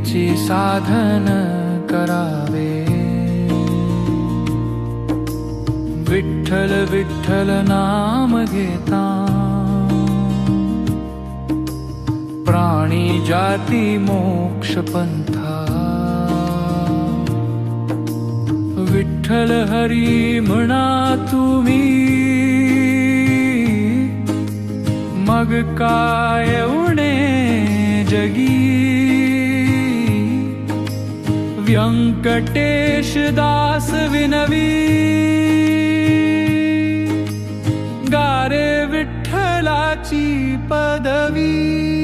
सेवेची साधन करावे। विठ्ठल विठ्ठल नाम घेता प्राणी जाती मोक्ष पंथा। विठ्ठल हरी म्हणा तुम्ही, मग काय उणे जगी। व्यंकटेश दास विनवी, गारे विठ्ठलाची पदवी।